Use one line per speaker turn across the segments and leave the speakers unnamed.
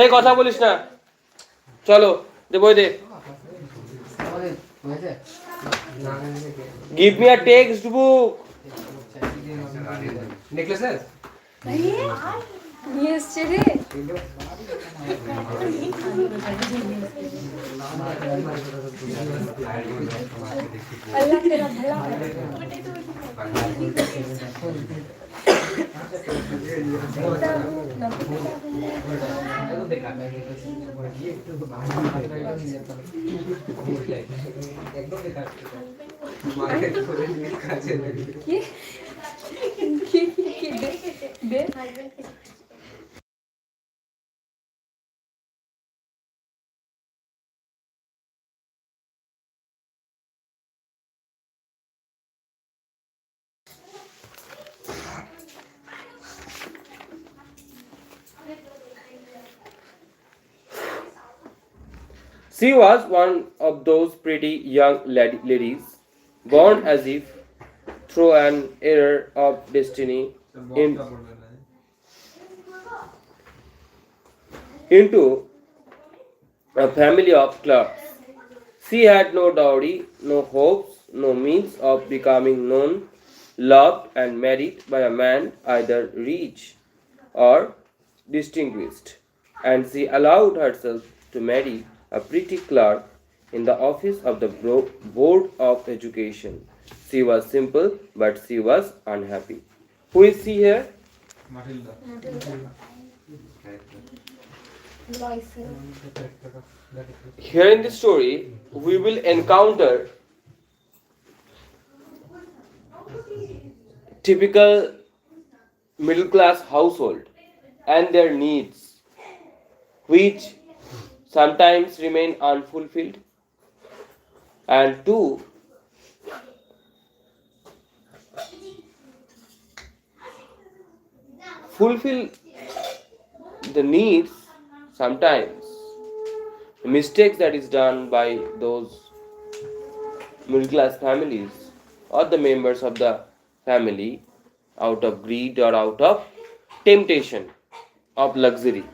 এই কথা বলিস না, চলো দে বই দে। Give me a text book. Necklaces
নিয়ে এসছে রে। আল্লাহ তেরা ভলা
She was one of those pretty young ladies, born as if through an error of destiny into a family of clerks. She had no dowry, no hopes, no means of becoming known, loved, and married by a man either rich or distinguished, and she allowed herself to marry a pretty clerk in the office of the Board of Education. She was simple, but she was unhappy. Who is she here? Here in this story, we will encounter typical middle class household and their needs, which sometimes remain unfulfilled, and two, fulfill the needs sometimes, the mistakes that is done by those middle class families or the members of the family out of greed or out of temptation of luxury.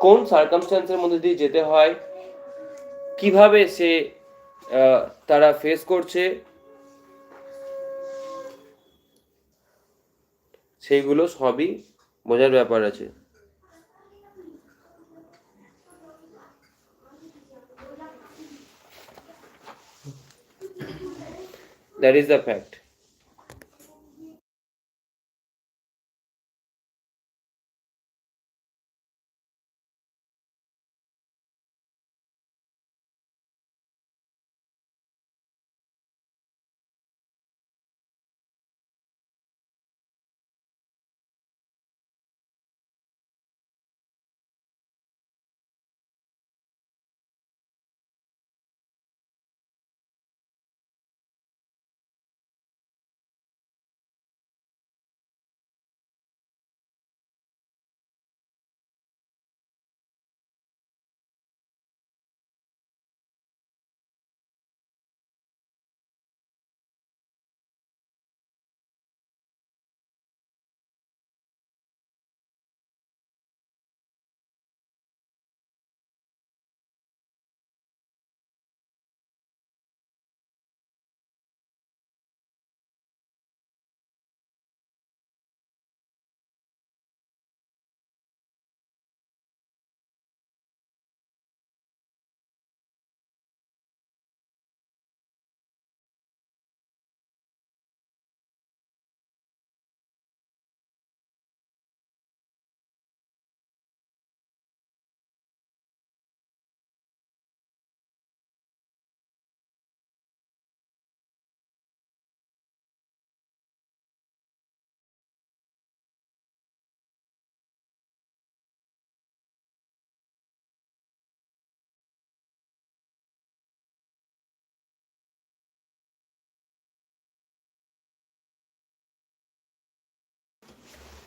কোন সার্কামস্ট্যান্সের মধ্যে দিয়ে যেতে হয়, কিভাবে সে তারা face করছে, সেইগুলো সবই বোঝার ব্যাপার আছে। That is the fact.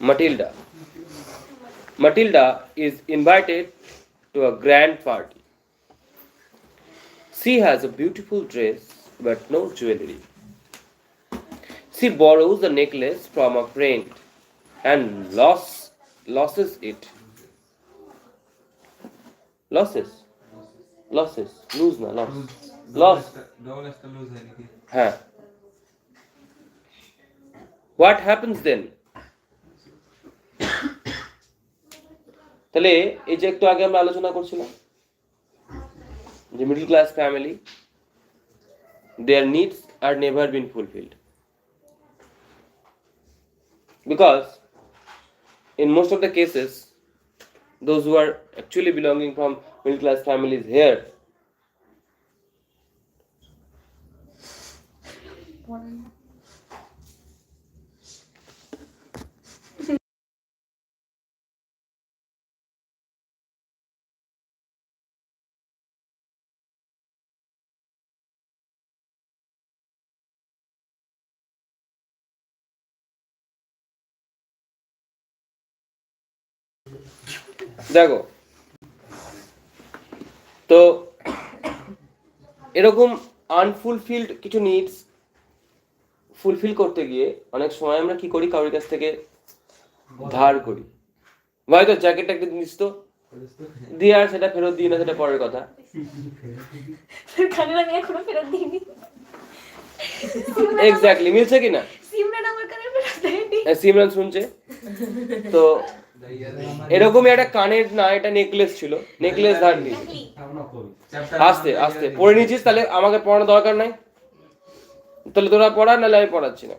Matilda. Matilda is invited to a grand party. She has a beautiful dress but no jewelry. She borrows the necklace from a friend and loses it. Losses? Losses. Lose na, loss. Loss. হ্যাঁ. What happens then? তাহলে এই যে একটু আগে আমরা আলোচনা করছিলাম যে middle class family, their needs are never been fulfilled because in most of the cases those who are actually belonging from middle class families here দেখো তো এরকম আনফুলফিলড কিছু নিডস ফুলফিল করতে গিয়ে অনেক সময় আমরা কি করি, কারোর কাছ থেকে ধার করি। ভাই তো জ্যাকেটটা একটু দিস তো, দিয়ে আর সেটা ফেরত দিই না, সেটা পরের কথা। এক্স্যাক্টলি, মিলছে কিনা? সিমরান শুনছে তো। এরকমই একটা কানের না, এটা নেকলেস ছিল, নেকলেস ধার নিয়ে আস্তে আস্তে পরে নিয়েছিস, তাহলে আমাকে পড়ানোর দরকার নাই, তাহলে তোরা পড়া, নাহলে আমি পড়াচ্ছি না।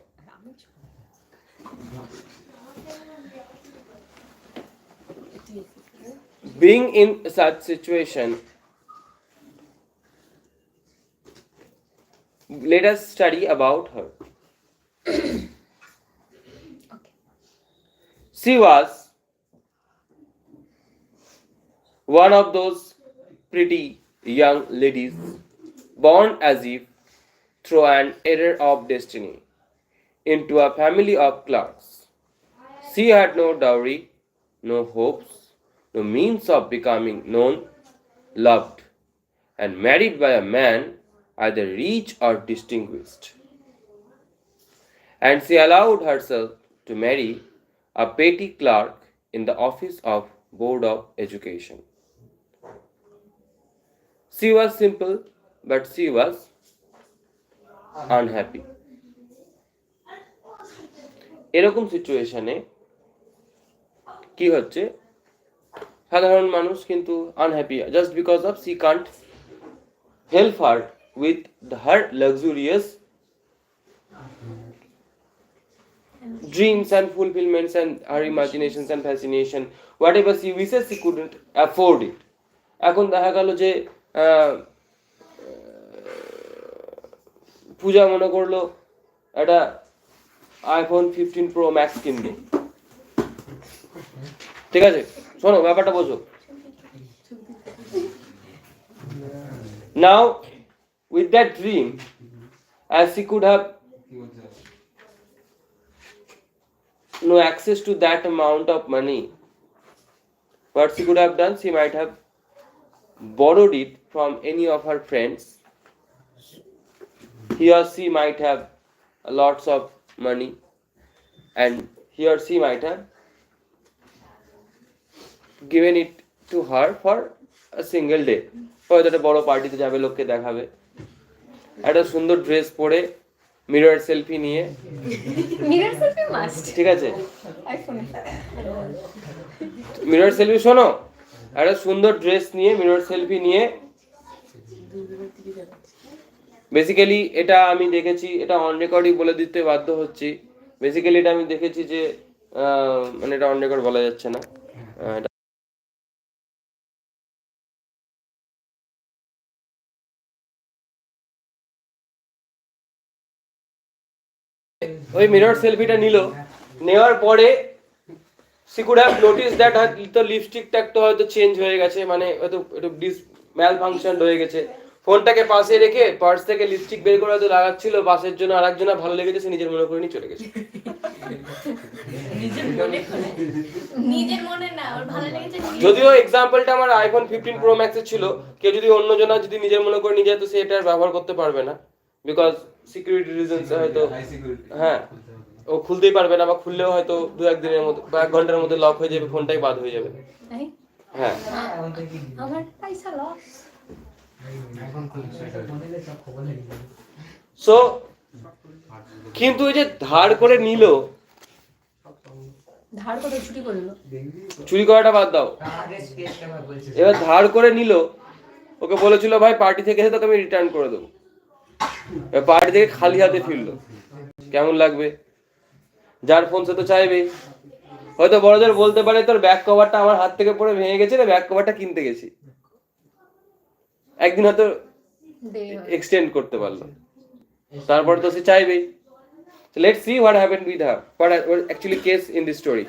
Being in such situation, let us study about her. She was one of those pretty young ladies born as if through an error of destiny into a family of clerks. She had no dowry, no hopes, no means of becoming known, loved, and married by a man either rich or distinguished. And she allowed herself to marry a petty clerk in the office of Board of Education. She was simple, but she was unhappy. এরকম সিচুয়েশনে কি হচ্ছে, সাধারণ মানুষ কিন্তু unhappy, just because of she can't help her with her luxurious dreams and fulfillments and her imaginations and fascination, whatever she wishes, she couldn't afford it. এখন দেখা গেল যে পূজা মনে করলো একটা আইফোন 15 প্রো ম্যাক্স কিনবে, ঠিক আছে? শোনো, ব্যাপারটা বোঝো। Now with that dream, as she could have no access to that amount of money, what she could have done, she might have borrowed it from any of her friends. He or she might have lots of money and he or she might have given it to her for a single day. হয়তো একটা বড় পার্টিতে যাবে, লোককে দেখাবে, একটা সুন্দর dress পরে মিরর সেলফি নিয়ে,
মিরর সেলফি মাস্ট,
ঠিক আছে?
আইফোনে
মিরর সেলফি, শোনো, একটা সুন্দর ড্রেস নিয়ে মিরর সেলফি নিয়ে, বেসিক্যালি এটা আমি দেখেছি, এটা অন রেকর্ডই বলে দিতে বাধ্য হচ্ছি, বেসিক্যালি এটা আমি দেখেছি যে মানে এটা অন রেকর্ড বলা যাচ্ছে না, ওই মিরর সেলফিটা নিল, নেওয়ার পরে she could have noticed that her little লিপস্টিকটা একটু হয়তো চেঞ্জ হয়ে গেছে, মানে হয়তো একটু ম্যাল ফাংশন হয়ে গেছে। ফোনটাকে পাশে রেখে পার্স থেকে লিপস্টিক বের করে হয়তো লাগাচ্ছিল, পাশের জন্য আরেকজনের ভালো লেগেছে, সে নিজের মনে করে নিয়ে চলে গেছে।
নিজের মনে না, ওর ভালো লেগেছে।
যদিও এক্সাম্পলটা আমার আইফোন 15 প্রো ম্যাক্সের ছিল, কেউ যদি অন্য জনা যদি নিজের মনে করে নিয়ে যায় তো সে এটা আর ব্যবহার করতে পারবে না, বিকজ সিকিউরিটি রিজনস হয়তো, হ্যাঁ ও খুলতেই পারবে না, বা খুললেও হয়তো 2-1 দিনের মধ্যে বা 1 ঘন্টার মধ্যে লক হয়ে যাবে, ফোনটাই বাদ হয়ে যাবে।
তাই?
হ্যাঁ,
আমার পয়সা লস।
সো কিন্তু ওই যে ধার করে নিল,
ধার করে ছুটি করলো।
চুরি করাটা বাদ দাও, এবার ধার করে নিল, ওকে বলেছিল ভাই পার্টি থেকে এসে তোকে আমি রিটার্ন করে দেবো, পার্টি থেকে খালি হাতে ফিরলো, কেমন লাগবে? যার ফোন সে তো চাইবেই, হয়তো বড়দের বলতে পারে তোর ব্যাক কভারটা আমার হাত থেকে পড়ে ভেঙে গেছে রে, ব্যাক কভারটা কিনতে গেছি, একদিন হয়তো এক্সটেন্ড করতে পারলো, তারপরে তো সে চাইবেই। So let's see what happened with her, what was actually case in this story.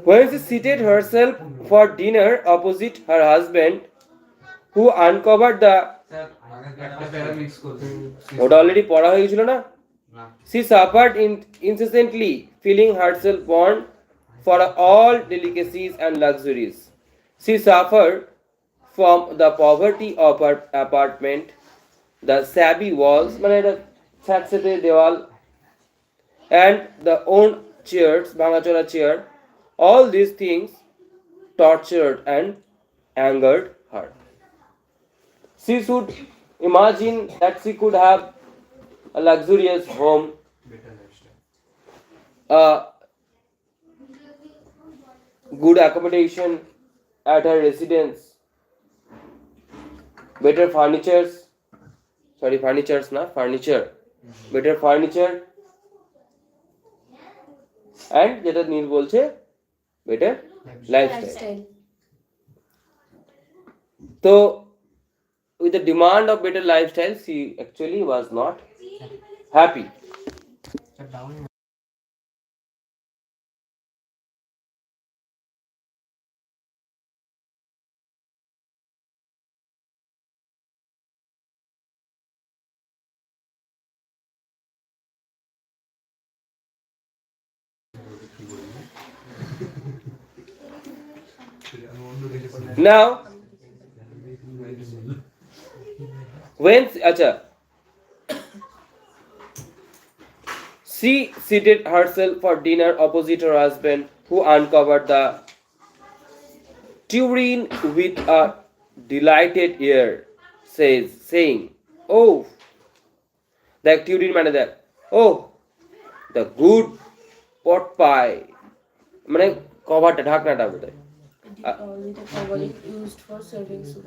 When she seated herself for dinner opposite her husband, who uncovered the, ওটা অলরেডি পড়া হয়ে গেছিল না? She suffered incessantly, feeling herself born for all delicacies and luxuries. She suffered from the poverty of her apartment, the shabby walls, মানে এটা স্যাঁতসেঁতে দেওয়াল, and the old chairs, ভাঙাচোরা chair. All these things tortured and angered her. She should imagine that she could have a luxurious home, a good accommodation at her residence, better furniture, better furniture, and যেটা নীল বলছে better lifestyle. So with the demand of better lifestyle, she actually was not happy. Now when she seated herself for dinner opposite her husband, who uncovered the tureen with a delighted air, saying, "Oh, the tureen মানে দেখ, oh, the good pot pie," মানে কভারটা, ঢাকনাটা বোধহয়।
used for serving soup.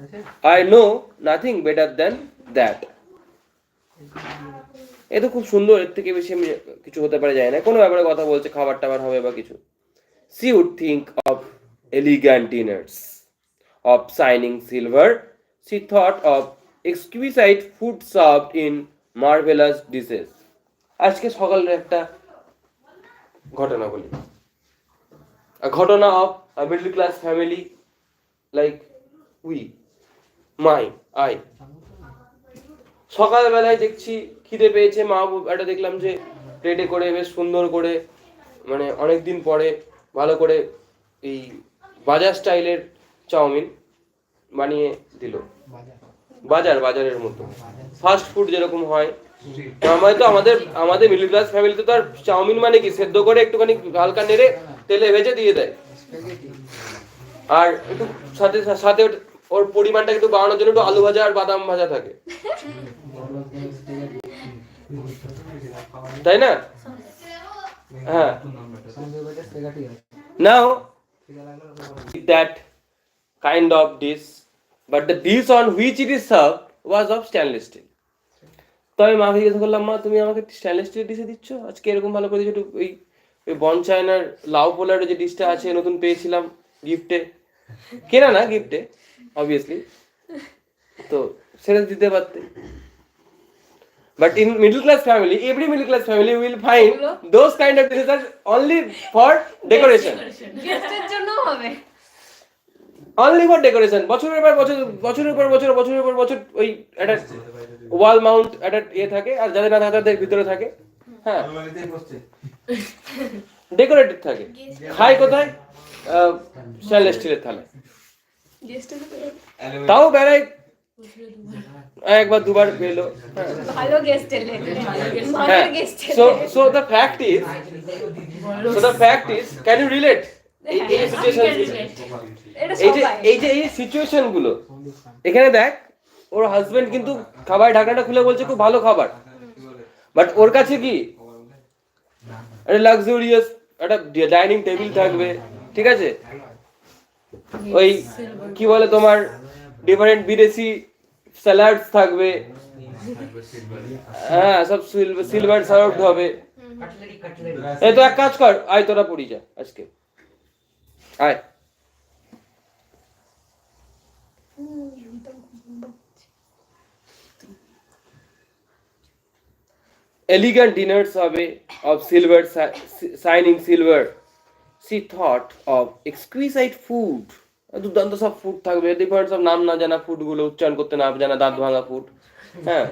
I know nothing better than that. এ তো খুব সুন্দর, এর থেকে বেশি আমি কিছু হতে পারে যায় না, কোনো ব্যাপারে কথা বলছে, খাবার টাবার হবে বা কিছু। She would think of elegant dinners, of shining silver. She thought of exquisite food served in marvelous dishes. আজকে সকালের একটা ঘটনা বলি, a ঘটনা of a middle class family like I. সকালবেলায় দেখছি খিদে পেয়েছে, মা একটা দেখলাম যে প্লেটে করে বেশ সুন্দর করে, মানে অনেকদিন পরে ভালো করে এই বাজার স্টাইলের চাউমিন বানিয়ে দিল, বাজারের মতো ফাস্ট ফুড যেরকম হয়। আমাদের মিডল ক্লাস ফ্যামিলিতে তো আর চাউমিন মানে কি, সেদ্ধ করে একটুখানি হালকা নেড়ে তেলে ভেজে দিয়ে দেয়, আর একটু সাথে সাথে ওর পরিমাণটা একটু বাড়ানোর জন্য একটু আলু ভাজা আর বাদাম ভাজা থাকে, তাই না? হ্যাঁ, now that kind of dish, but the dish on which it is served was of stainless steel. তো আমি মাকে জিজ্ঞেস করলাম, মা তুমি আমাকে স্টেনলেস স্টিলের ডিশে দিচ্ছ আজকে, এরকম ভালো করে দিচ্ছ, ওই বন চায়নার লাউ পোলার যে ডিশটা আছে নতুন পেয়েছিলাম গিফটে, কেনা না গিফটে অবভিয়াসলি, তো সেটা দিতে পারতে। But in middle class family, every middle class family will find those kind of dishes are only for decoration.
গেস্টের জন্য হবে,
only for decoration. বছরের পর বছর ওই একটা ওয়াল মাউন্ট একটা থাকে, আর যাদের না থাকে তাদের ভিতরে থাকে, হ্যাঁ ডেকোরেটেড থাকে। খায় কোথায়? স্টেনলেস স্টিলের থালায়। তাও বেড়ায় একবার দুবার পেলো।
ভালো গেস্ট এলে
হ্যাঁ,
মানের guest
so the fact is can you relate এই সিচুয়েশন,
এটা
এই যে
সবাই
এই সিচুয়েশন গুলো এখানে দেখ, ওর হাজবেন্ড কিন্তু খাবার ঢাকনাটা খুলে বলছে খুব ভালো খাবার, বাট ওর কাছে কি একটা লাক্সারিয়াস একটা ডাইনিং টেবিল থাকবে, ঠিক আছে, ওই কি বলে তোমার ডিফারেন্ট বিদেশি স্যালাডস থাকবে, হ্যাঁ সব সিলভার সার্ভড হবে। এই তো এক কাজ কর, আয় তোরা পড়ি যা আজকে, আয়। Elegant dinners of silver shining silver. She thought of exquisite food. দুর্দান্ত সব ফুড থাকবে, ডিফারেন্ট সব নাম না জানা ফুড গুলো, উচ্চারণ করতে না জানা দাঁত ভাঙা ফুড, হ্যাঁ,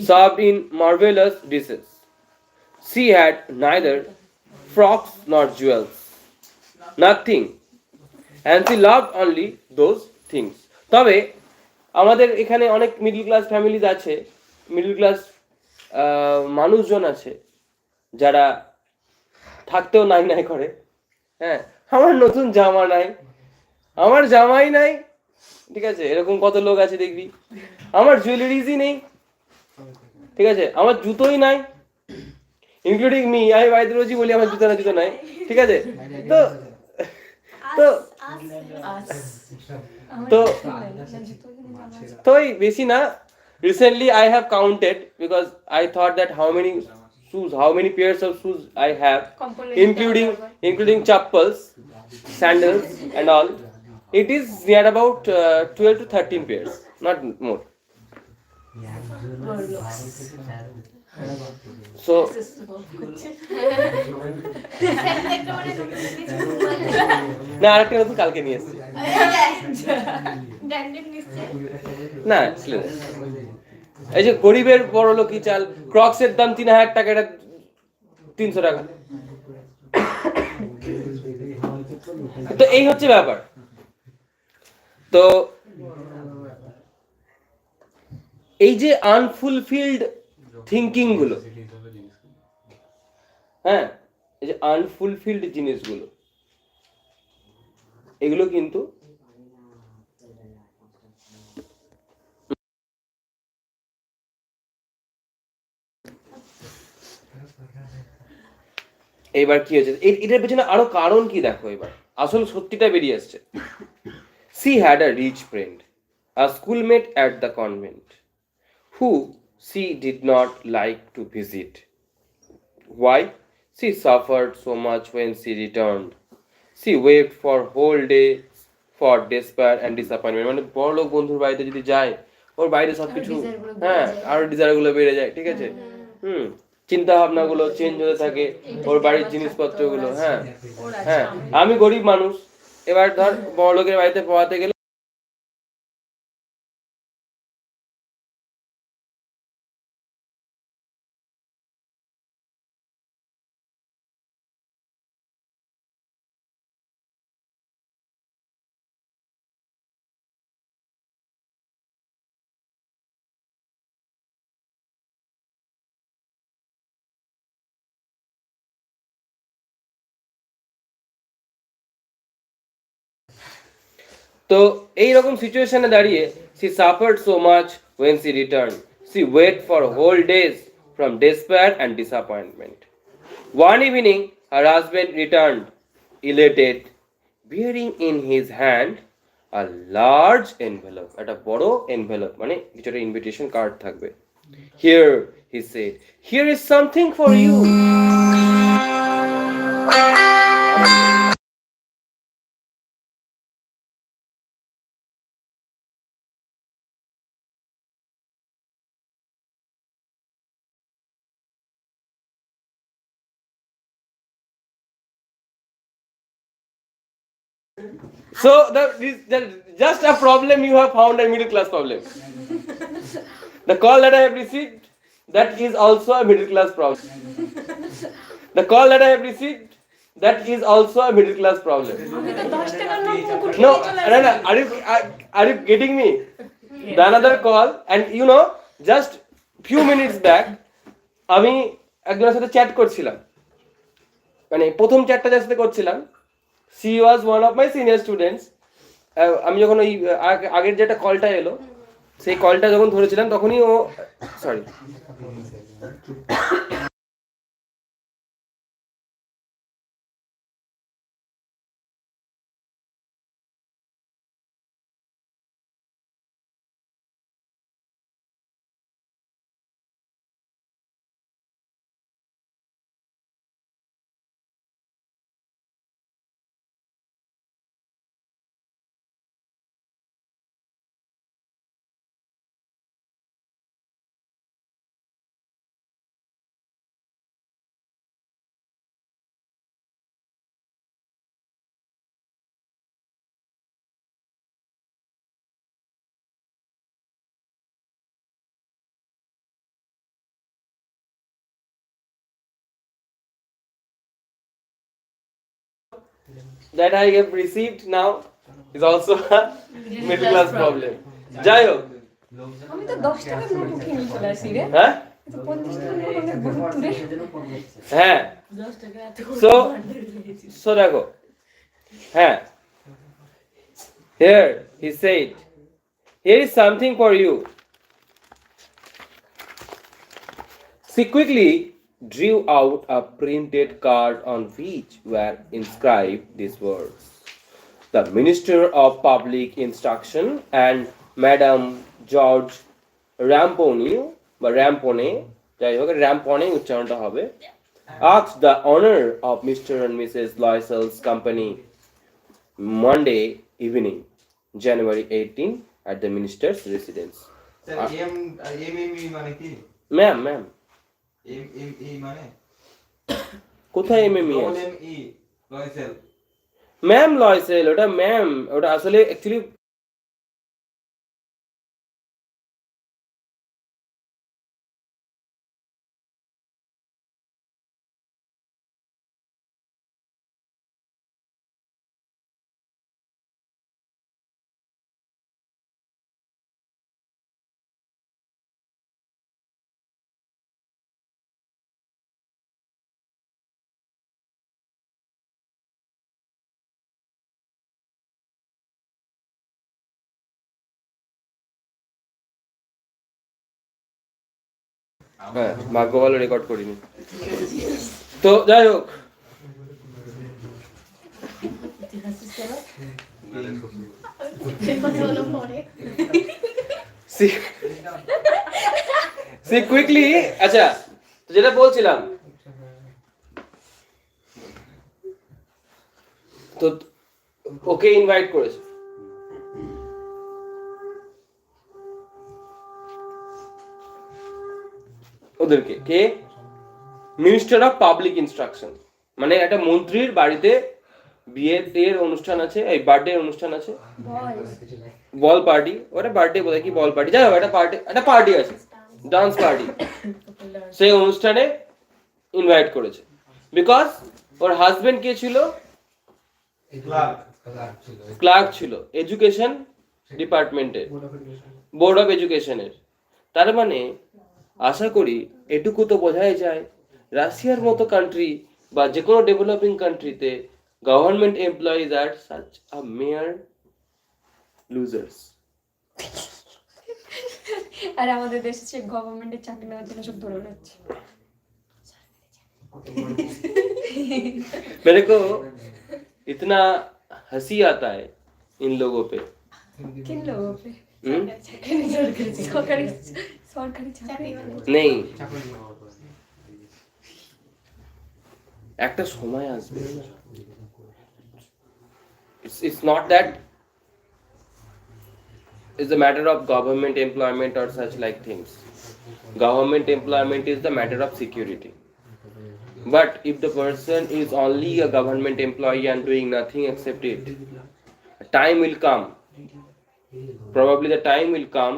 served in marvelous dishes. She had neither frocks nor jewels, nothing, and she loved only those things. তবে আমাদের এখানে অনেক মিডল ক্লাস ফ্যামিলিজ আছে, মিডল ক্লাস মানুষজন আছে যারা থাকতেও নাই নাই করে, হ্যাঁ, আমার নতুন জামা নাই, আমার জামাই নাই, ঠিক আছে, এরকম কত লোক আছে দেখবি, আমার জুয়েলারিজই নেই, ঠিক আছে, আমার জুতোই নাই, ইনক্লুডিং মি, আমি বাড়িতে রোজই বলি আমার জুতো নাই, ঠিক আছে, তো তো তো তো বেশি না। Recently I have counted because I thought that how many pairs of shoes I have, including chappals, sandals and all. It is near about 12 to 13 pairs, not more. So না আরেকটা নতুন কালকে নিয়ে এসেছি, না এই যে গরিবের বড় লোকই চাল, ক্রক্স এর দাম 3000 টাকা, এটা 300 টাকা, তো এই হচ্ছে ব্যাপার। তো এই যে আনফুলফিলড থিঙ্কিং গুলো, হ্যাঁ, এই যে আনফুলফিলড জিনিসগুলো, এগুলো কিন্তু এবার কি হয়েছে, এটার পেছনে আরো কারণ কি দেখো, এবার আসল সত্যিটা বেরিয়ে আসছে। She had a rich friend, a schoolmate at the convent, who she did not like to visit. Why? She suffered so much when she returned. She wept for whole day for despair and disappointment. মানে বড় লোক বন্ধুর বাড়িতে যদি যায়, ওর বাইরে সবকিছু, হ্যাঁ, আর ডিজায়ার গুলো বেড়ে যায়, ঠিক আছে, চিন্তা ভাবনা গুলো চেঞ্জ হতে থাকে, ওর বাড়ির জিনিসপত্র গুলো, হ্যাঁ হ্যাঁ, আমি গরিব মানুষ, এবার ধর বড় লোকের বাড়িতে পড়াতে গেলে তো এইরকম সিচুয়েশনে দাঁড়িয়ে she suffered so much when she returned. She wept for whole days from despair and disappointment. One evening her husband returned elated, bearing in his hand a large envelope. একটা বড় envelope, মানে কিছু একটা ইনভিটেশন কার্ড থাকবে। Here, he said, here is something for you. So the just a problem you have found, a middle class problem. The call that I have received that is also a middle class problem. The call that I have received, that is also a middle class problem.
আমি তো 10 টাকার note মুখ উঠিয়ে
No,
চলে
no, no.
আসছি।
Are you getting me? The another call, and you know, just few minutes back, আমি একজনের সাথে চ্যাট করছিলাম, মানে প্রথম চ্যাটটা যার সাথে করছিলাম, she was one of my senior students. আমি যখন ওই আগের যেটা কলটা এলো, সেই কলটা যখন ধরেছিলাম তখনই ও, sorry, that I have received now is also a middle class problem. যাই হোক,
আমি তো 10 টাকার নোট উঠিয়ে নিয়ে চলে আসি রে।
হ্যাঁ
তো 50 টাকার নোট অনেক গুরুত্ব রে।
হ্যাঁ, so দেখো, হ্যাঁ, here he said, here is something for you. She quickly drew out a printed card on which were inscribed these words: the Minister of Public Instruction and Madam George Rampone, বা Rampone, যাই হোক Rampone উচ্চারণটা হবে, asked the honor of Mr. and Mrs. Loisel's company Monday evening, January 18, at the minister's residence.
Sir MME মানে কি?
Ma'am, ma'am,
MME মানে
কোথায় MME আছে?
এমই লয়সেল।
ম্যাম লয়সেল, ওটা ম্যাম, ওটা আসলে অ্যাকচুয়ালি হ্যাঁ, ভাগ্য ভালো রেকর্ড করিনি। তো যাই হোক, সি কুইকলি, আচ্ছা, তো যেটা বলছিলাম, তো ওকে ইনভাইট করেছে, ওদেরকে, কে? মিনিস্টার অফ পাবলিক ইনস্ট্রাকশন, মানে একটা মন্ত্রীর বাড়িতে বিয়ের অনুষ্ঠান আছে, এই বার্থডে অনুষ্ঠান আছে, বল পার্টি, ওটা বার্থডে বোধহয় কি বল পার্টি, যাই হোক একটা পার্টি আছে, ডান্স পার্টি, সেই অনুষ্ঠানে ইনভাইট করেছে, বিকজ ওর হাজবেন্ড কে ছিল? ক্লার্ক ছিল এডুকেশন ডিপার্টমেন্টের, বোর্ড অফ এডুকেশনের। তার মানে আশা করি এটুকু তো বোঝাই যায়, রাশিয়ার মতো কান্ট্রি বা যে কোনো ডেভেলপিং কান্ট্রিতে government employees are such a mere losers.
আর আমাদের দেশে সে গভর্নমেন্টের চাকরি নেওয়ার জন্য সব ধরে বেড়াচ্ছে।
मेरे को इतना हंसी आता है इन लोगों पे।
किन लोगों पे? সরকারি চাকরি
नहीं, একটা সময় আসবে, it's not that it's a matter of government employment or such like things. Government employment is the matter of security. But if the person is only a government employee and doing nothing except it, a time will come, probably the time will come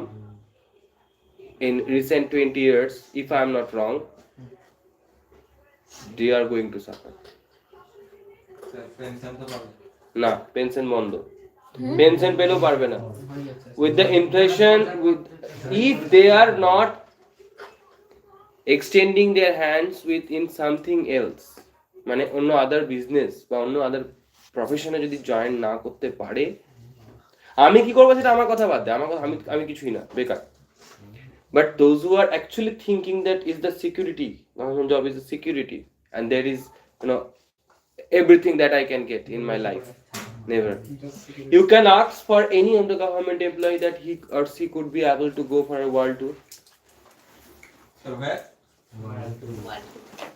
in recent 20 years, if I am not wrong, they are going to suffer.
Pension তো পাবে
না, pension বন্ধ, pension পেলেও পারবে না। With the inflation, with if they are not extending their hands within something else, মানে অন্য other business বা অন্য আদার প্রফেশনে যদি জয়েন না করতে পারে, আমি কি করবো সেটা আমার কথা বাদ দে, আমার আমি আমি কিছুই না, বেকার। But those who are actually thinking that is the security, government job is a security, and there is, everything that I can get in my life. Never. You can ask for any of the government employee that he or she could be able to go for a world tour.
তবে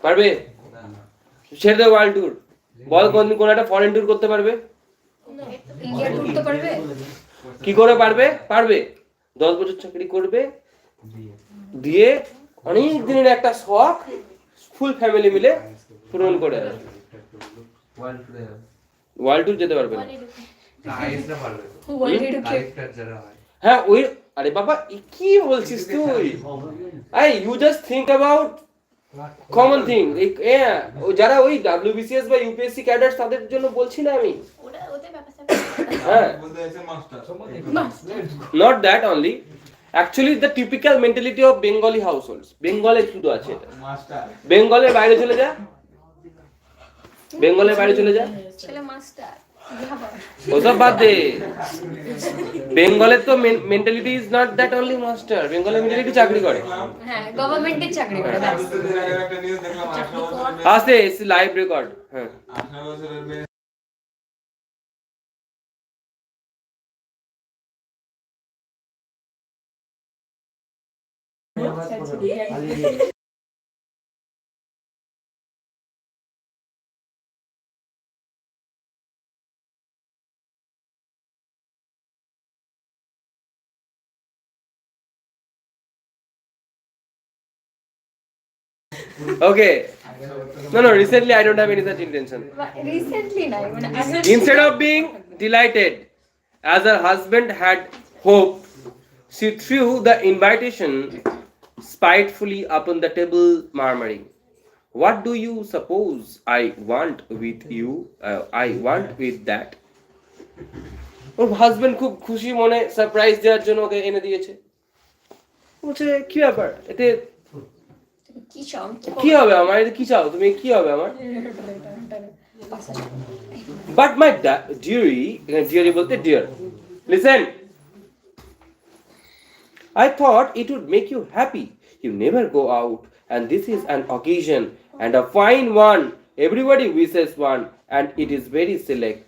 পারবে? ছেড়ে দে world tour, বল কোন একটা foreign tour করতে পারবে?
India টুরতে পারবে?
কি করে পারবে? পারবে। 10 বছর চাকরি করবে, দিয়ে অনেক দিনের একটা শখ ফুল ফ্যামিলি মিলে পূরণ করে আসবে। ওয়ার্ল্ড ট্যুর যেতে পারবে না।
আইসটা পারবে
ওয়ার্ল্ডে ঢুকে
লাইফটা যারা হয়
হ্যাঁ ওই, আরে বাবা কি বলছিস তুই? I U just think about common thing. যারা ওই WBCS বা UPSC ক্যাডার তাদের জন্য বলছি না আমি। হ্যাঁ,
বলতে আছে master
not that only, actually the typical mentality of Bengali households, বেঙ্গলে শুধু আছে এটা।
মাস্টার
বেঙ্গলের বাইরে চলে যা, বেঙ্গলের বাইরে চলে যা,
ছেলে মাস্টার
ওসব বাদ দে। বেঙ্গলের তো mentality is not that only master, বেঙ্গলের মেন্টালিটি চাকরি করে।
হ্যাঁ গভর্নমেন্টের চাকরি করে ব্যাস।
দুদিন আগে একটা নিউজ দেখলাম 18 বছরের
আসে লাইভ রেকর্ড। হ্যাঁ
18 বছরের মেয়ে
Okay. No, recently I don't have any such intention.
Recently নাই মানে
Instead of being delighted, as her husband had hoped, she threw the invitation spitefully upon the table, murmuring, "What do you suppose I want with you? I want with that." Or husband খুব খুশি মনে surprise দেওয়ার জন্য ওকে এনে দিয়েছে। বলছে কি ব্যাপার, এতে
কি চাও?
কি হবে আমার, এতে কি চাও তুমি, কি হবে আমার? But my dearie bolte dear, listen. I thought it would make you happy. You never go out, and this is an occasion and a fine one. Everybody wishes one, and it is very select.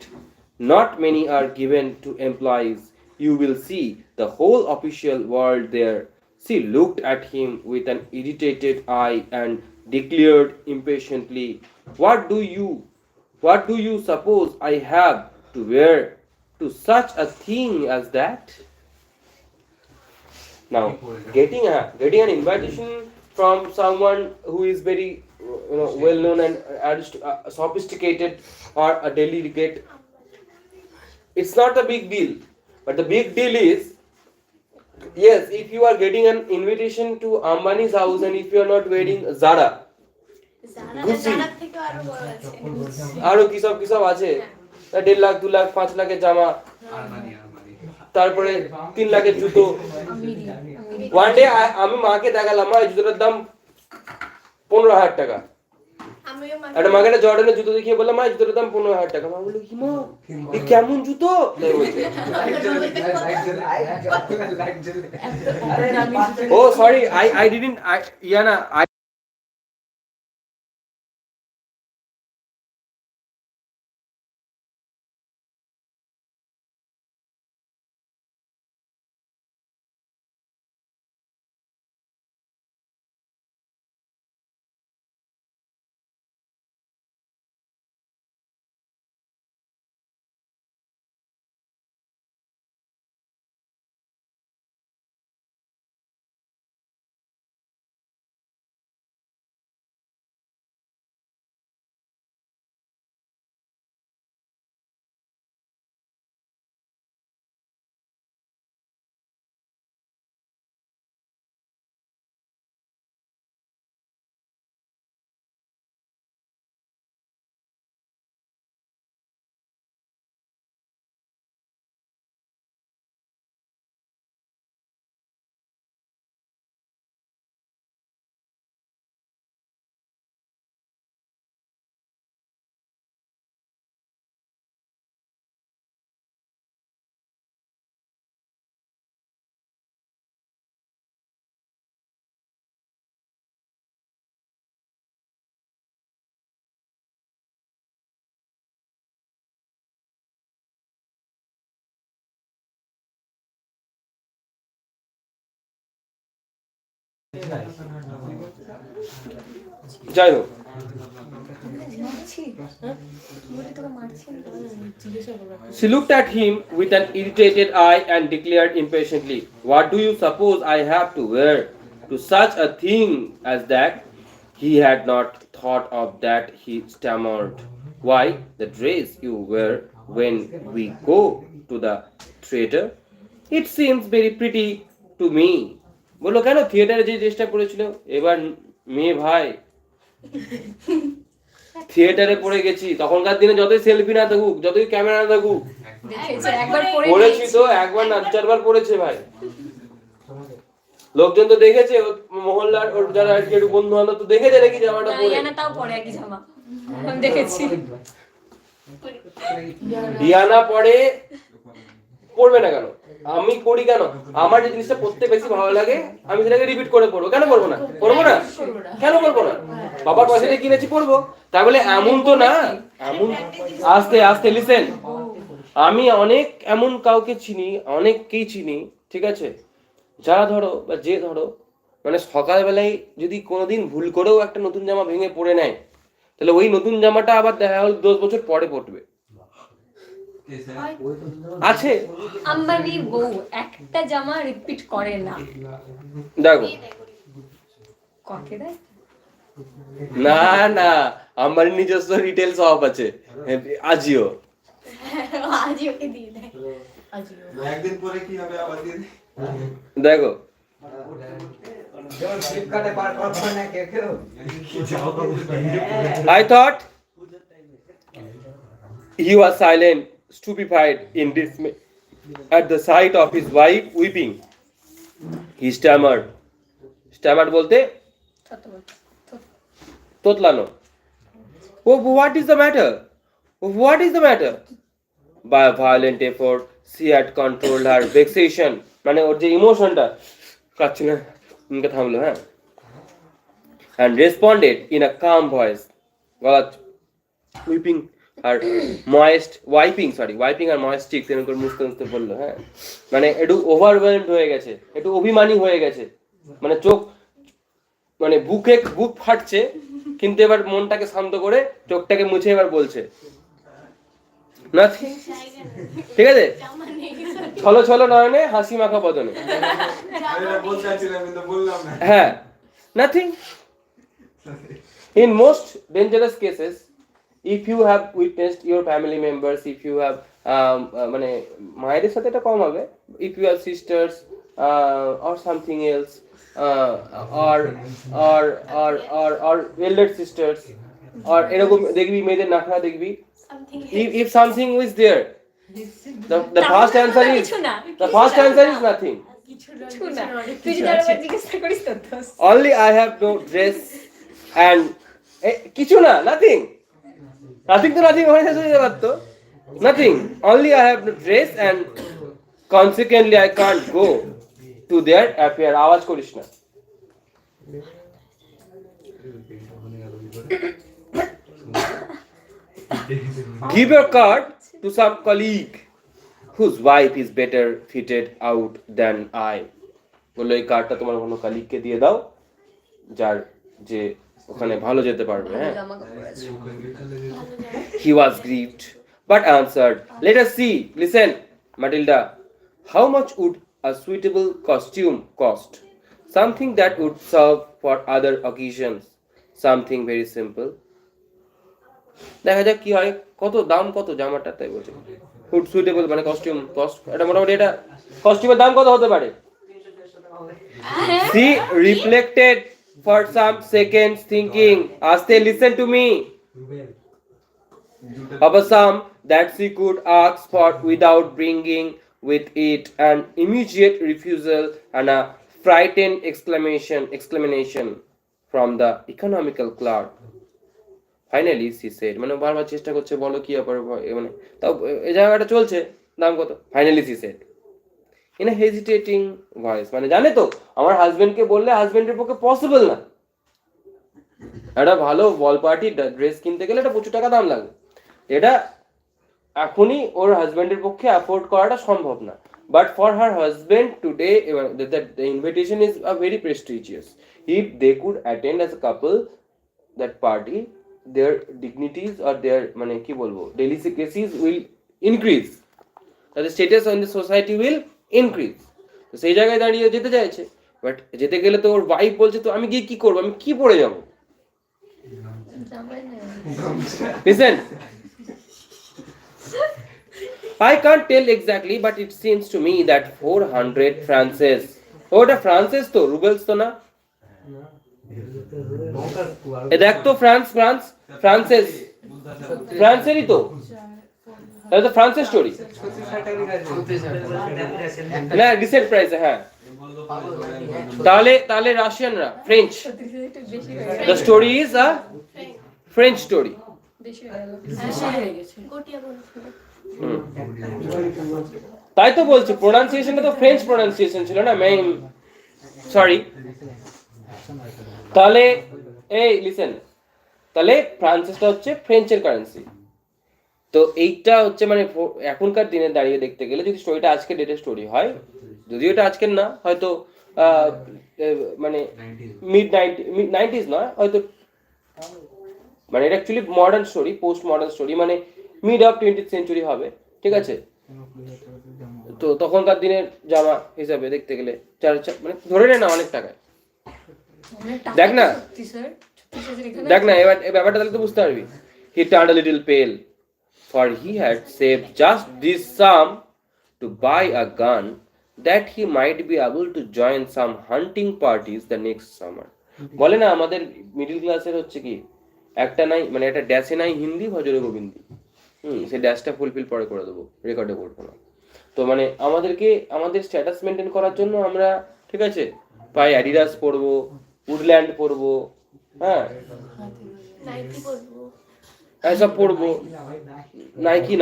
Not many are given to employees. You will see the whole official world there. She looked at him with an irritated eye and declared impatiently, What do you suppose I have to wear to such a thing as that? Now, getting an invitation from someone who is very well known and sophisticated, or a delegate, it's not a big deal. But the big deal is, yes, if you are getting an invitation to Ambani's house and if you are not wearing Zara, Gucci, আরো কি সব আছে, 1.5 লাখ 2 লাখ 5 লাখের জামা, তারপরে 3 লাখের জুতো। One day আমি মাকে দেখালাম, মা এই জুতোটার দাম 15,000 টাকা। একটা মাকে একটা জর্ডানের জুতো দেখিয়ে বললাম, মা এই জুতোটার দাম 15,000 টাকা। মা বললো কি মা, এই কেমন জুতো? ও সরি, I didn't, I যাই হোক, she looked at him with an irritated eye and declared impatiently, "What do you suppose I have to wear to such a thing as that?" He had not thought of that, he stammered. "Why, the dress you wear when we go to the theatre. It seems very pretty to me." বললো কেন থিয়েটারে যে ড্রেসটা পরেছিল? এবার মেয়ে ভাই থিয়েটারে পড়ে গেছি, তখনকার দিনে যতই সেলফি না থাকুক, যতই ক্যামেরা না থাকুক, পড়েছি তো একবার না 4বার পড়েছে ভাই। লোকজন তো দেখেছে, মহল্লার ওর যারা একটু বন্ধু বান্ধব তো দেখেছে নাকি জামাটা পরে।
তাও পরে একই জামা আমি দেখেছি।
ডিয়ানা পরে, পড়বে না কেন? আমি পড়ি কেন? আমার যে জিনিসটা পড়তে বেশি ভালো লাগে আমি সেটাকে রিপিট করে পড়বো। কেন পড়বো না? পড়বো না কেন? পড়বো না, বাবার পয়সা দিয়ে কিনেছি পড়বো। তাই বলে এমন তো না, এমন আস্তে আস্তে লিসেন। আমি অনেক এমন কাউকে চিনি, অনেককেই চিনি, ঠিক আছে, যারা ধরো বা যে ধরো মানে সকালবেলায় যদি কোনোদিন ভুল করেও একটা নতুন জামা ভেঙে পরে নেয়, তাহলে ওই নতুন জামাটা আবার দেখা হল 10 বছর পরে পরবে। আছে
আম্বানির বউ একটা জামা রিপিট করে না।
দেখো
ককে দেয়
না না, আমার নিজস্ব রিটেল শপ আছে, আজিও।
আজিওকে দিয়ে দেয়।
একদিন পরে কি হবে আবার দিয়ে দিই।
দেখো I thought he was silent, stupefied in dismay at the sight of his wife weeping. He stammered. Stammered বলতে তোতলানো। Oh, what is the matter? What is the matter? By a violent effort, she had controlled her vexation. মানে ওর যে ইমোশনটা কাটছে না, মুখে থামলো, হ্যাঁ, and responded in a calm voice. Wiping her moist cheeks, এরকম করে মুছতে মুছতে বললো, হ্যাঁ, মানে একটু ওভারওয়েলমড হয়ে গেছে, একটু অভিমানী হয়ে গেছে, মানে চোখ, মানে বুক ফাটছে, কিন্তু এবার মনটাকে শান্ত করে চোখটাকে মুছে এবার বলছে নাথিং, ঠিক আছে, ছলো ছলো নয়নে হাসি মাখা বদনে, হ্যাঁ, nothing. In most dangerous cases, if you have witnessed your family members, if you have মানে মায়েদের সাথে এটা কম হবে, if you have sisters or something else, or elder sisters, or এরকম দেখবি মেয়েদের নাখরা দেখবি, if something is there, the first answer is nothing. Only I have no dress and কিছু না, nothing তো nothing হয়ে যেতে পারতো, nothing, only I have no dress and consequently I can't go to their affair. আওয়াজ করিস না। Give your card to some colleague whose wife is better fitted out than I. বললো এই কার্ডটা তোমার কোনো কলিগকে দিয়ে দাও যার যে ওখানে ভালো যেতে পারবে, হ্যাঁ। He was grieved but answered, "Let us see. Listen, Matilda, how much would a suitable costume cost? Something that would serve for other occasions. Something very simple." দেখা যাক কি হয়, কত দাম, কত জামাটা, তাই বলছে ফুড সুইটেবল মানে কস্টিউম, এটা মোটামুটি এটা কস্টিউমের দাম কত হতে পারে? She reflected for some seconds, thinking, "Aste, listen to me." Of a sum that she could ask for without bringing with it an immediate refusal and a frightened exclamation from the economical clerk. Finally she said, মানে বারবার চেষ্টা করছে, বলো কি ব্যাপার, মানে তাও এই জায়গাটা চলছে, দাম কত? Finally she said in a hesitating voice, মানে জানে তো আমার হাজবেন্ডকে বললে হাজবেন্ডের পক্ষে পসিবল না, একটা ভালো বল পার্টি ড্রেস কিনতে গেলে এটা প্রচুর টাকা দাম লাগে, এটা এখনই ওর হাজবেন্ডের পক্ষে অ্যাফোর্ড করাটা সম্ভব না। But for her husband today, the invitation is a very prestigious. If they could attend as a couple that party, their dignities or their মানে কি বলবো delicacies will increase. The status in the society will increase. তো সেই জায়গায় দাঁড়িয়ে যেতে চাইছে, but যেতে গেলে তো ওর ওয়াইফ বলছে তো আমি গিয়ে কি করবো, আমি কি পড়ে যাবো? Listen, I can't tell exactly, but it seems to me that 400 francs. ওটা ফ্রান্সেস তো, রুবেলস তো না। এ দেখ তো ফ্রান্সেস ফ্রান্সেরই তো, তাহলে তো ফ্রান্সের স্টোরি না, রিসেন্ট প্রাইসে। হ্যাঁ, তাহলে রাশিয়ানরা, French. The story is a French story. তাই তো বলছি, প্রোনাউন্সিয়েশনটা তো ফ্রেঞ্চ প্রোনাউন্সিয়েশন ছিল না, মেইন সরি। তাহলে এই লিসেন, তাহলে ফ্রান্সিসটা হচ্ছে ফ্রেঞ্চের কারেন্সি। তো এইটা হচ্ছে মানে এখনকার দিনে দাঁড়িয়ে দেখতে গেলে, যদি স্টোরিটা আজকের ডেটের স্টোরি হয়, যদিও এটা আজকের না, হয়তো মানে মিড 90s নয়, হয়তো মানে এটা actually modern story, post modern story, মানে মিড অফ 20th সেঞ্চুরি হবে, ঠিক আছে? তো তখনকার দিনের জামা হিসাবে দেখতে গেলে মানে ধরে নেয় না অনেক টাকায়। দেখ না এবার এই ব্যাপারটা তাহলে তো বুঝতে পারবি। He turned a little pale, for he had saved just this sum to buy a gun that he might be able to join some hunting parties the next summer. বলে না আমাদের মিডল ক্লাসের হচ্ছে কি, একটা নাই মানে একটা ড্যাশে নাই হিন্দি ভজরে গোবিন্দি, সেই ড্যাশটা ফুলফিল পরে করে দেবো, রেকর্ডে করবো না। তো মানে আমাদেরকে আমাদের স্ট্যাটাস মেনটেন করার জন্য আমরা, ঠিক আছে, পায়ে অ্যাডিডাস পরবো, উডল্যান্ড পরবো, হ্যাঁ এসব পরবো, নাইকি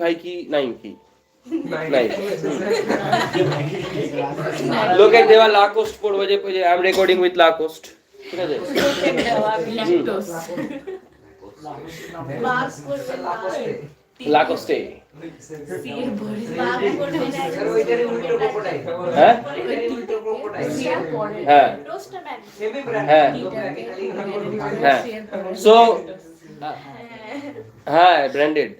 ফাইকি নাইকি লোকের দেওয়া লাকোস্ট পরবো, যে I am recording with Lacoste, ঠিক আছে? লাকোস্টে হ্যাঁ হ্যাঁ হ্যাঁ হ্যাঁ সো হ্যাঁ ব্র্যান্ডেড,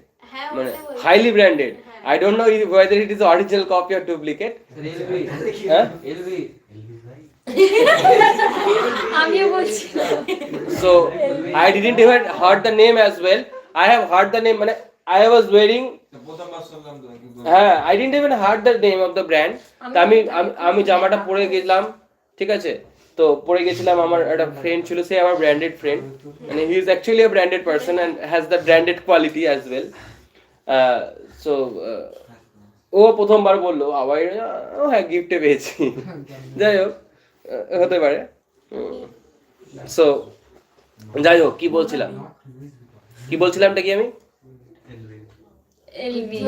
মানে highly branded. I don't know whether it is original copy or duplicate. হ্যাঁ so I didn't even heard the name as well. I have heard the name, মানে I was wearing, হ্যাঁ I didn't even heard the name of the brand. আমি জামাটা পরে গেছিলাম, ঠিক আছে? তো পরে গেছিলাম, আমার একটা ফ্রেন্ড ছিল, সে আমার ব্র্যান্ডেড ফ্রেন্ড, মানে he is actually a branded person and has the branded quality as well. So ও প্রথমবার বললো আবার হ্যাঁ গিফটে পেয়েছি, যাই হোক হতে পারে। সো যাই হোক, কি বলছিলামটা কি আমি,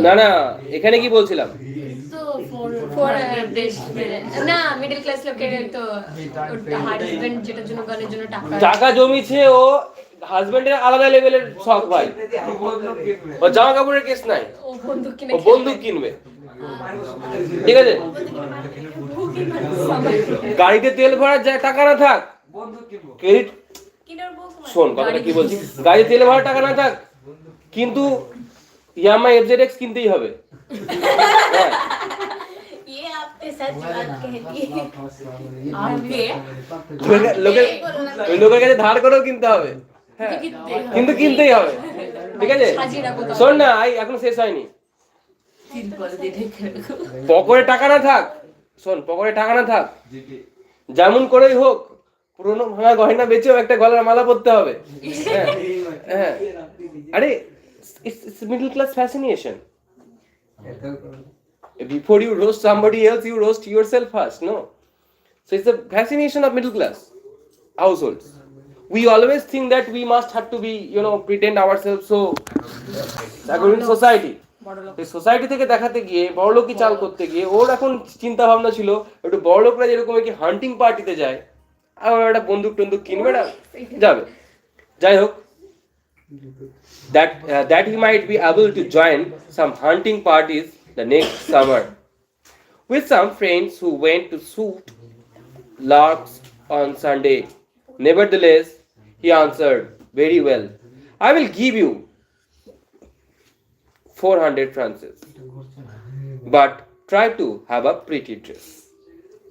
না এখানে কি বলছিলাম, টাকা জমিছে, ও হাজবেন্ডের আলাদা লেভেলের শখ ভাই, ও জামা কাপড়ের কেস নাই, ও বন্দুক কিনবে, ঠিক আছে? গাড়িতে তেল ভরার যায় টাকা না থাক, ক্রেডিট, শোন কথাটা কি বলছি, গাড়িতে তেল ভরার টাকা না থাক, কিন্তু ইয়ামা এফজেডএক্স কিনতেই হবে। লোকের কাছে ধার করেও কিনতে হবে, কিন্তু কিনতেই হবে, ঠিক আছে? শোন না, এখন শেষ হয়নি। পকেটে টাকা না থাক, শোন, পকেটে টাকা না থাক, যেমন করেই হোক পুরোনো ভাঙা গয়না বেচেও একটা গলার মালা পরতে হবে। হ্যাঁ আরে it's middle class fascination. Before you roast somebody else, you roast yourself first, no? So it's the fascination of middle class households. We always think that we must have to be, pretend ourselves so according to society. এই society থেকে দেখাতে গিয়ে, বড়লোকি চাল করতে গিয়ে ওর এখন চিন্তা ভাবনা ছিল একটু বড়লোকরা যেরকম কি হান্টিং পার্টিতে যায়, আবার একটা বন্দুক টন্দুক কিনবে না, যাবে। যাই হোক, that he might be able to join some hunting parties the next summer with some friends who went to shoot larks on Sunday. Nevertheless, he answered, "Very well, I will give you 400 francs, but try to have a pretty dress."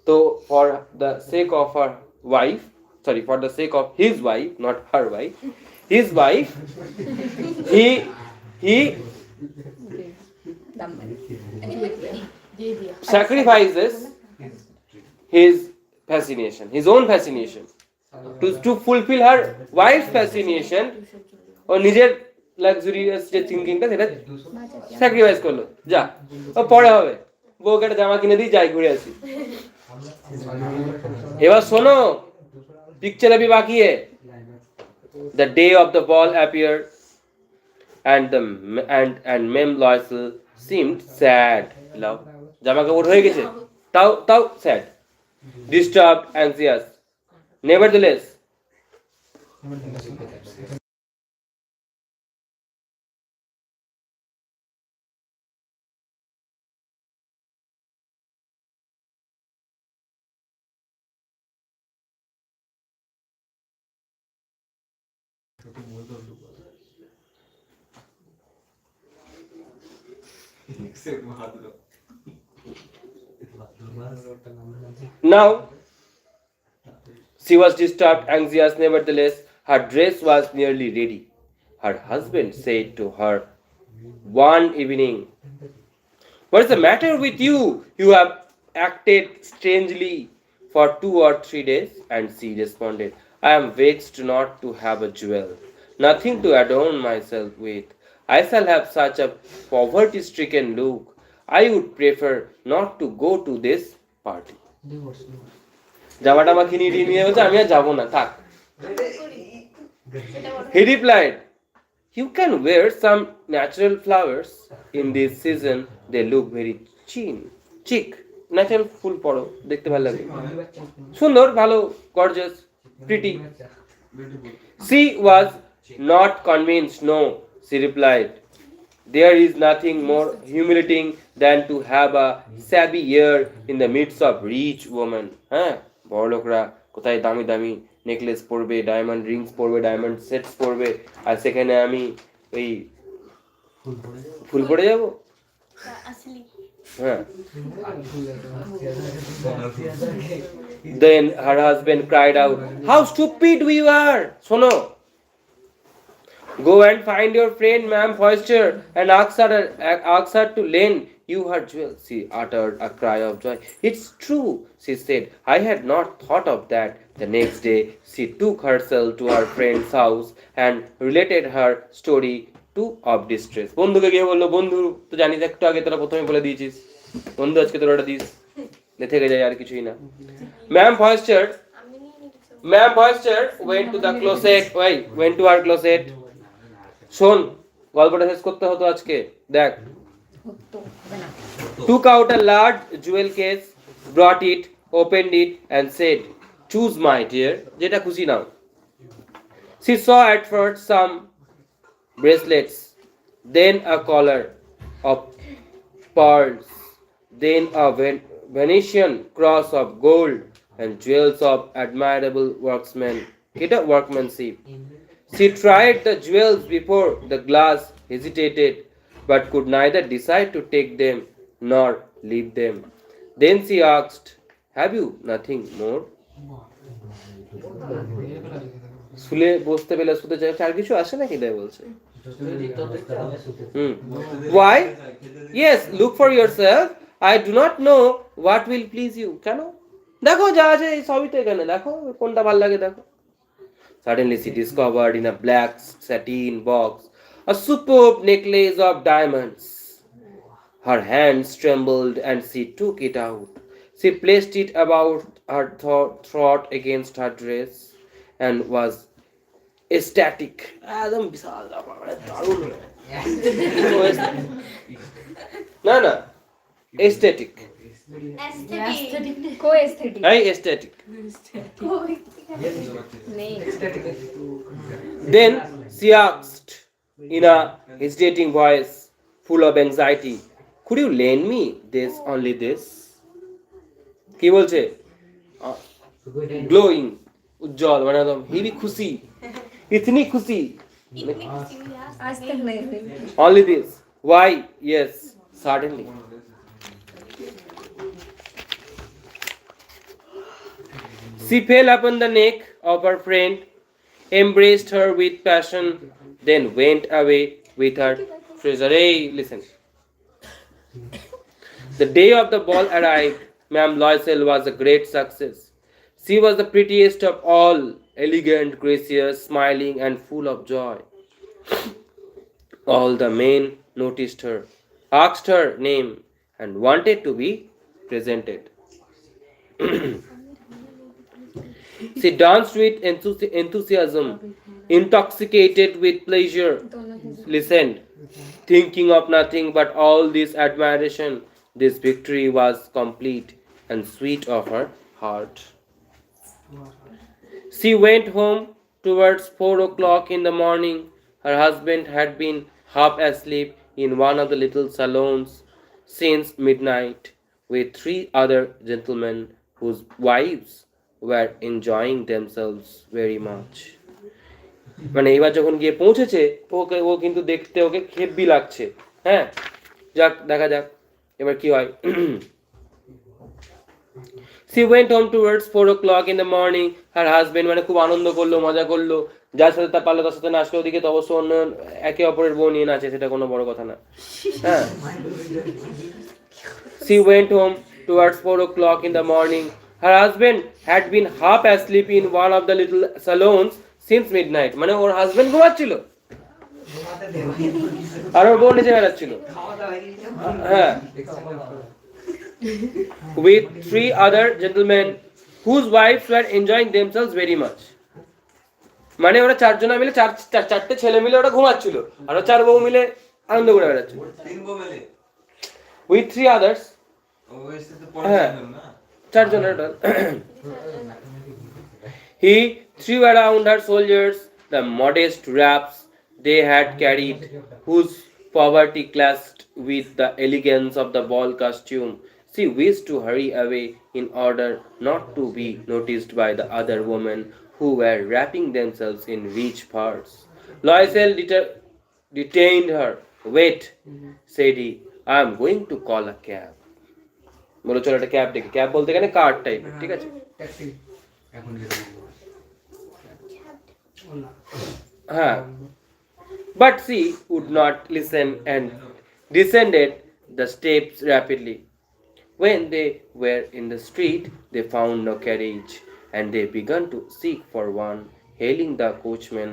So, for the sake of her wife, sorry, for the sake of his wife, not her wife, his wife, he sacrifices his fascination, his own fascination, to fulfill her wife's fascination, ও নিজের luxurious যে থিঙ্কিংটা সেটা sacrifice করলো, যা ও পরে হবে, বউকে একটা জামা কিনে দিই, যাই ঘুরে আসি। এবার শোনো, পিকচার अभी बाकी है। The day of the ball appeared, and Mem Loisel seemed sad. Love, জামা কাপড় হয়ে গেছে, তাও sad, disturbed, anxious. Nevertheless, now she was disturbed, anxious. Nevertheless, her dress was nearly ready. Her husband said to her one evening, "What is the matter with you? You have acted strangely for 2 or 3 days." And she responded, "I am vexed not to have a jewel, nothing to adorn myself with. I shall have such a poverty-stricken look. I would prefer not to go to this party." জামাটা মা কিনে নিয়ে বলছে, আমি আর যাবো না, থাক। He replied, "You can wear some natural flowers. In this season, they look very chic. Natural ফুল পরো, দেখতে ভালো লাগে, সুন্দর, ভালো, gorgeous, pretty." She was not convinced. "No," she replied. "There is nothing more humiliating than to have a shabby year in the midst of rich women." হ্যাঁ, বড় লোকরা কোথায় দামি দামি নেকলেস পরবে, ডায়মন্ড রিংস পরবে, ডায়মন্ড সেটস পরবে, আর সেখানে আমি ওই ফুল পরে যাব। হ্যাঁ। Then her husband cried out, "How stupid we are!" শোনো, "Go and find your friend Ma'am Foster and ask her to lend you her jewels." She uttered a cry of joy. "It's true," she said. "I had not thought of that." The next day, she took herself to her friend's house and related her story of distress. বন্ধুকে গিয়ে বললো, বন্ধু তো জানিস, একটু আগে তোরা প্রথমে বলে দিয়েছিস, বন্ধু আজকে তোরা ওটা দিস, থেকে যায়, আর কিছুই না। Ma'am Foster went to her closet. শোন, গল্পটা শেষ করতে হতো আজকে, দেখ। Took out a large jewel case, brought it, opened it, and said, "Choose, my dear, যেটা খুশি নাও." She saw at first some bracelets, then a collar of pearls, then a Venetian cross of gold, and jewels of admirable workmanship. She tried the jewels before the glass, hesitated, but could neither decide to take them nor leave them. Then she asked, "Have you nothing more?" শুলে বসতে পেলে শুতে চাই, আর কিছু আসে নাকি, তাই বলছে। Why? Yes, look for yourself. I do not know what will please you. কেন? দেখো যা আছে এই সবই তো এখানে, দেখো কোনটা ভালো লাগে দেখো। Suddenly she discovered in a black satin box a superb necklace of diamonds. Her hands trembled and she took it out. She placed it about her throat against her dress and was ecstatic. একদম বিশাল দারুণ, না aesthetic. Aesthetic. Then she asked, in a hesitating voice, full of anxiety. Could you lend me this, only this? কি বলছে? Glowing, উজ্জ্বল, মানে একদম heavy খুশি, ইতনি খুশি,
आज तक नहीं हुई।
only this. Why? Yes, certainly. She fell upon the neck of her friend, embraced her with passion, then went away with her treasure. Hey, listen. The day of the ball arrived. Ma'am Loisel was a great success. She was the prettiest of all, elegant, gracious, smiling, and full of joy. All the men noticed her, asked her name, and wanted to be presented. She danced with enthusiasm, intoxicated with pleasure, listened, thinking of nothing but all this admiration. This victory was complete and sweet of her heart. She went home towards 4 o'clock in the morning. Her husband had been half asleep in one of the little salons since midnight with 3 other gentlemen whose wives were enjoying themselves very much. মানে এবার যখন গিয়ে পৌঁছেছে ও কিন্তু দেখতে ওকে হেব্বি লাগছে। হ্যাঁ, যাক দেখা যাক এবার কি হয়। She went home towards 4 o'clock in the morning. Her husband মানে খুব আনন্দ করলো, মজা করলো, যার সাথে তার পারলো তার সাথে নাচলো। ওদিকে তো অবশ্য অন্য একে অপরের বউ নিয়ে নাচে, সেটা কোনো বড় কথা না। হ্যাঁ, she went home towards 4 o'clock in the morning. Her husband had been half asleep in one of the little salons since midnight. মানে ওর হাজবেন্ড ঘুমাচ্ছিল আর ওর বউ নিচে বেড়াচ্ছিল। হ্যাঁ, with 3 other gentlemen whose wives were enjoying themselves very much. মানে ওরা চারজনা মিলে চারটে ছেলে মিলে ওরা ঘুমাচ্ছিল আর ও 4 বউ মিলে আনন্দ করে বেড়াচ্ছিল।
3 বউ মিলে
with 3 others.
ওইসে তো 5 জন না,
4 জনের total. He threw around her soldiers the modest wraps they had carried, whose poverty clashed with the elegance of the ball costume. She wished to hurry away in order not to be noticed by the other women who were wrapping themselves in rich furs. Loisel detained her. Wait, said he, I am going to call a cab. বলো চলো একটা cab ডেকে, cab বলতে এখানে কার type, ঠিক আছে?
এখন
হ্যাঁ, but she would not listen and descended the steps rapidly. When they were in the street, they found no carriage, and they began to seek for one, hailing the coachman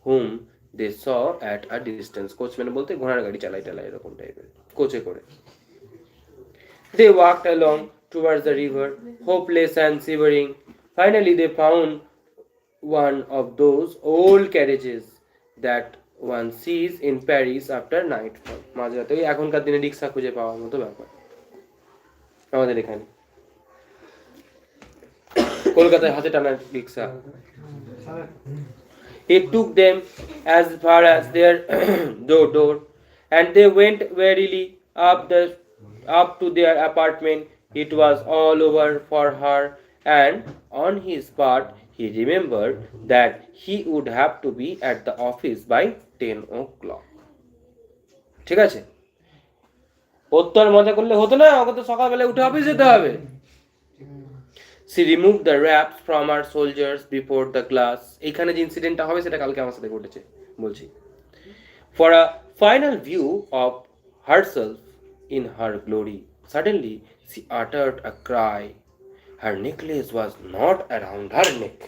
whom they saw at a distance. Coachman বলতে ঘোড়ার গাড়ি চালাই টালাই এরকম টাইপের, কোচে করে। They walked along towards the river, hopeless and shivering. Finally, they found one of those old carriages that one sees in Paris after nightfall. মাঝরাতে ওই এখনকার দিনে রিক্সা খুঁজে পাওয়ার মতো ব্যাপার আমাদের এখানে, কলকাতায় হাতে টানা রিক্সা। It took them as far as their door, and they went wearily up to their apartment. It was all over for her, and on his part, he remembered that he would have to be at the office by 10 o'clock. ঠিক আছে, ওর তো আর মজা করলে হতো না, ওকে তো সকালবেলা উঠে অফিস যেতে হবে। She removed the wraps from her soldiers before the glass. এইখানে যে ইনসিডেন্টটা হবে সেটা কালকে আমার সাথে ঘটেছে বলছি। For a final view of herself in her glory, suddenly she uttered a cry. Her necklace was not around her neck.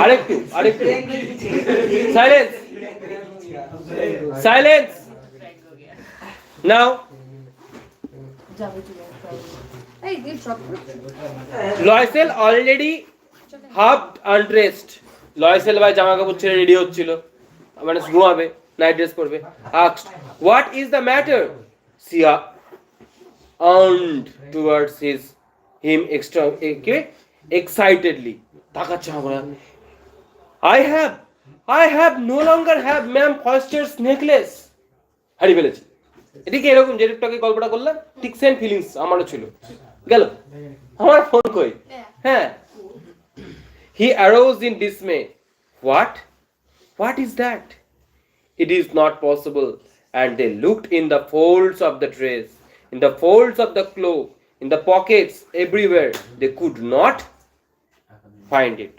আরেকটু সাইলেন্স সাইলেন্স নাও
এই দিন সব
লয়সেল অলরেডি হাফ আনড্রেসড লয়সেল ভাই জামা কাপড় ছেড়ে রেডি হচ্ছিল মানে ঘুমাবে নাইট ড্রেস পরবে asked what is the matter she armed towards him excitedly তাকাচ্ছে আমরা I have no longer have ma'am Foster's necklace হারিয়ে ফেলেছি এদিকে এরকম যেটাকে গল্পটা করলাম ঠিক সেম ফিলিংস আমারও ছিল গেল আমার ফোন কই হ্যাঁ he arose in dismay what is that it is not possible and they looked in the folds of the dress in the folds of the cloak in the pockets everywhere they could not find it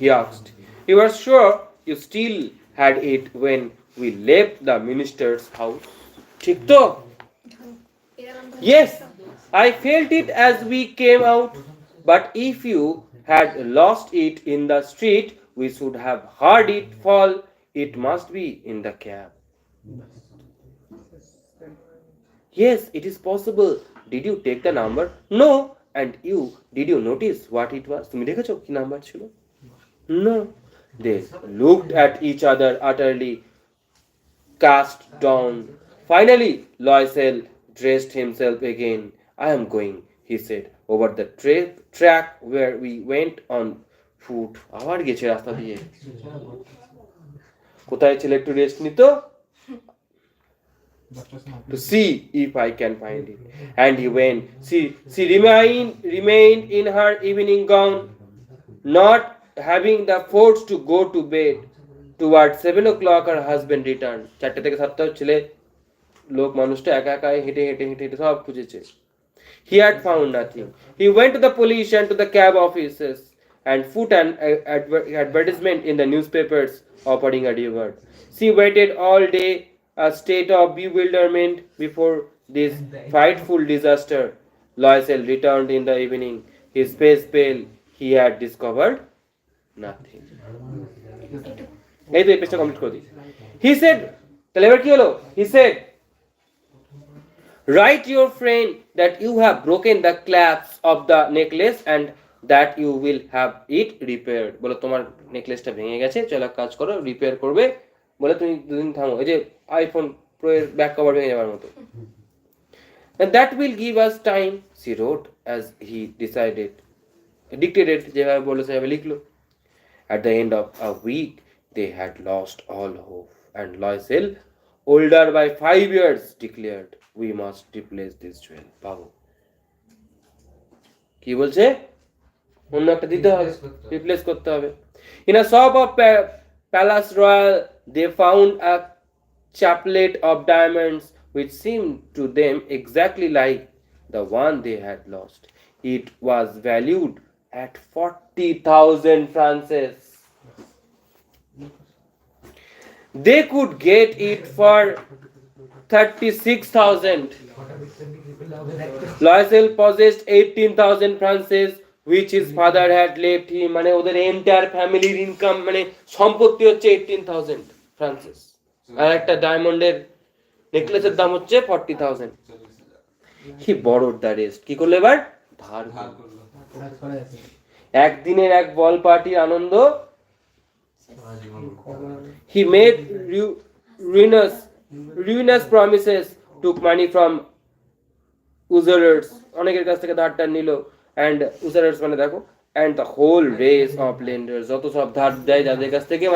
he asked you are sure you still had it when we left the minister's house ঠিক তো yes I felt it as we came out but if you had lost it in the street we should have heard it fall it must be in the cab yes it is possible did you take the number no and you did you notice what it was তুমি দেখেছো কি number ছিল no they looked at each other utterly cast down finally Loisel dressed himself again I am going he said over the track where we went on foot আবার গেছে রাস্তা দিয়ে কোথায় ছিল একটু রেস্ট নিত to see if I can find it and he went she remained in her evening gown not having the force to go to bed towards 7 o'clock her husband returned 4 থেকে 7 ছেলে লোক মানুষটা একা একা হেঁটে সব খুঁজেছে he had found nothing he went to the police and to the cab offices and put an advertisement in the newspapers offering a reward she waited all day a state of bewilderment before this frightful disaster Loisel returned in the evening his face pale he had discovered nothing এই তো এই পেজটা complete করে দিই he said তাহলে এবার কি হলো he said write your friend that you have broken the clasp of the necklace and that you will have it repaired বলো তোমার নেকলেসটা ভেঙে গেছে চলো কাজ করো রিপেয়ার করবে বলে তুমি দুদিন থামো এই যে আইফোন প্রো এর ব্যাক কভার ভেঙে যাওয়ার মতো and that will give us time she wrote as he dictated যেভাবে বলে সেভাবে লিখলো at the end of a week they had lost all hope and Loisel older by 5 years declared we must replace this jewel পাবো কি বলছে অন্য একটা দিতে হবে রিপ্লেস করতে হবে in a shop of Palace Royal they found a chaplet of diamonds which seemed to them exactly like the one they had lost it was valued at 40,000 francs they could get it for 36,000 Loisel possessed 18,000 francs which his father had left him মানে ওদের entire ফ্যামিলির income মানে সম্পত্তি হচ্ছে 18,000 francs আর একটা ডায়মন্ডের নেকলেসের দাম হচ্ছে 40,000 he borrowed the rest কি করলো এবার ধার করলো একদিনের এক বল পার্টির আনন্দ he made ruinous promises took money from usurers অনেকের কাছ থেকে ধার টার নিল and usurers মানে দেখো and the whole race of lenders যত সব ধার দেয় যাদের কাছ থেকে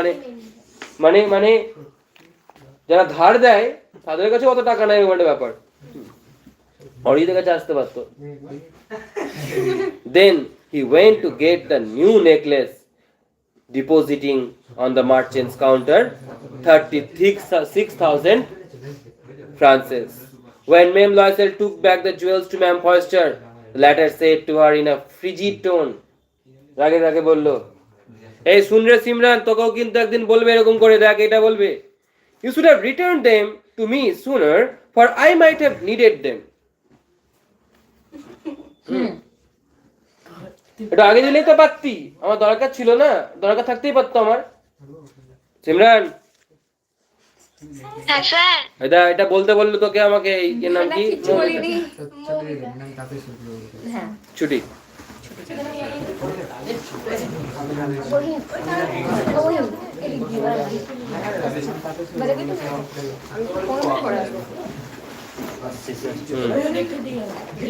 মানে যারা ধার দেয় তাদের কাছে অত টাকা নাই ওটা ব্যাপার অরিদের কাছে আসতে পারতো then he went to get the new necklace depositing on the merchant's counter 36,000 francs when Ma'am Loisel took back the jewels to Ma'am Foster the latter said to her in a frigid tone রাগে বললো এই শুন রে সিমরান তোকেও কিন্তু একদিন বলবে এরকম করে দেখ এটা বলবে you should have returned them to me sooner for I might have needed them এটা আগে দিলেই তো পারতি, আমার দরকার ছিল না, দরকার থাকতেই পারতো আমার। সিমরান
হ্যাঁ স্যার।
এটা বলতে বললো তোকে, আমাকে এর নাম কি?
কিছু বলিনি। হ্যাঁ
ছুটি।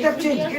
আমি